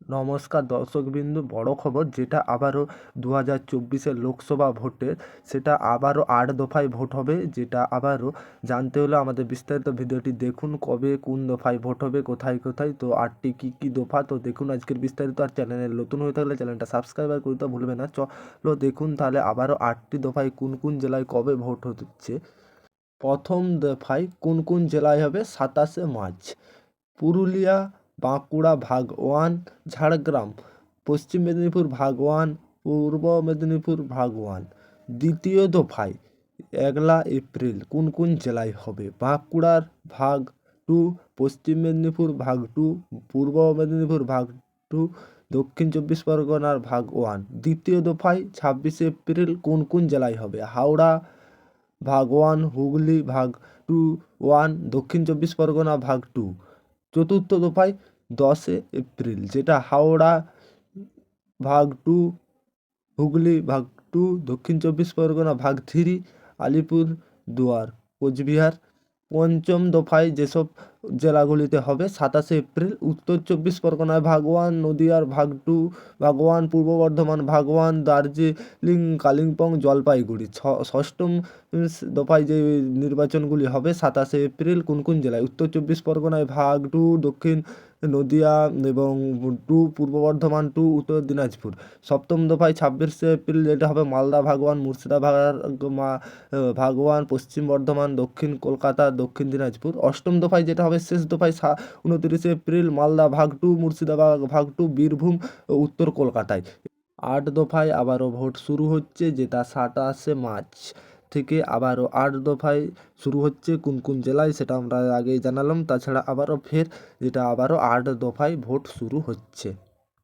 নমস্কার দর্শকবিন্দু, বড় খবর যেটা আবারও 2024-এর লোকসভা ভোটের, সেটা আবারও 8 দফায় ভোট হবে। যেটা আবারও জানতে হলে আমাদের বিস্তারিত ভিডিওটি দেখুন। কবে কোন দফায় ভোট হবে, কোথায় কোথায়, তো 8টি কী দফা, তো দেখুন আজকের বিস্তারিত। আর চ্যানেলে নতুন হয়ে থাকলে চ্যানেলটা সাবস্ক্রাইব করতে ভুলবে না। চলো দেখুন তাহলে আবারও 8টি দফায় কোন কোন জেলায় কবে ভোট হচ্ছে। প্রথম দফায় কোন কোন জেলায় হবে? 27শে মার্চ পুরুলিয়া, বাঁকুড়া ভাগ 1, ঝাড়গ্রাম, পশ্চিম মেদিনীপুর ভাগ 1, পূর্ব মেদিনীপুর ভাগ 1। দ্বিতীয় দফায় 1লা এপ্রিল কোন কোন জেলায় হবে? বাঁকুড়ার ভাগ 2, পশ্চিম মেদিনীপুর ভাগ 2, পূর্ব মেদিনীপুর ভাগ 2, দক্ষিণ চব্বিশ পরগনার ভাগ 1। দ্বিতীয় দফায় 26শে এপ্রিল কোন কোন জেলায় হবে? হাওড়া ভাগ 1, হুগলি ভাগ 2, 1, দক্ষিণ চব্বিশ পরগনা ভাগ 2। চতুর্থ দফায় 10শে এপ্রিল, যেটা হাওড়া ভাগ 2, হুগলি ভাগ 2, দক্ষিণ চব্বিশ পরগনা ভাগ 3, আলিপুরদুয়ার, কোচবিহার। পঞ্চম দফায় যেসব জেলাগুলিতে হবে 27শে এপ্রিল, উত্তর চব্বিশ পরগনায় ভাগ 1, নদিয়ার ভাগ 2, ভাগ 1, পূর্ব বর্ধমান ভাগ 1, দার্জিলিং, কালিম্পং, জলপাইগুড়ি। ষষ্ঠম দফায় যে নির্বাচনগুলি হবে 27শে এপ্রিল কোন কোন জেলায়? উত্তর চব্বিশ পরগনায় ভাগ 2, দক্ষিণ নদিয়া এবং 2, পূর্ব বর্ধমান 2, উত্তর দিনাজপুর। সপ্তম দফায় 26শে এপ্রিল যেটা হবে মালদা ভাগ 1, মুর্শিদাবাদ ভাগ 1, পশ্চিম বর্ধমান, দক্ষিণ কলকাতা, দক্ষিণ দিনাজপুর। অষ্টম দফায় যেটা হবে শেষ দফায় 29শে এপ্রিল মালদা ভাগ 2, মুর্শিদাবাদ ভাগ 2, বীরভূম, উত্তর কলকাতায়। 8 দফায় আবারও ভোট শুরু হচ্ছে, যেটা 27শে মার্চ থেকে আবারও 8 দফায় শুরু হচ্ছে। কোন কোন জেলায় সেটা আমরা আগেই জানালাম। তাছাড়া আবারও যেটা আবারও 8 দফায় ভোট শুরু হচ্ছে।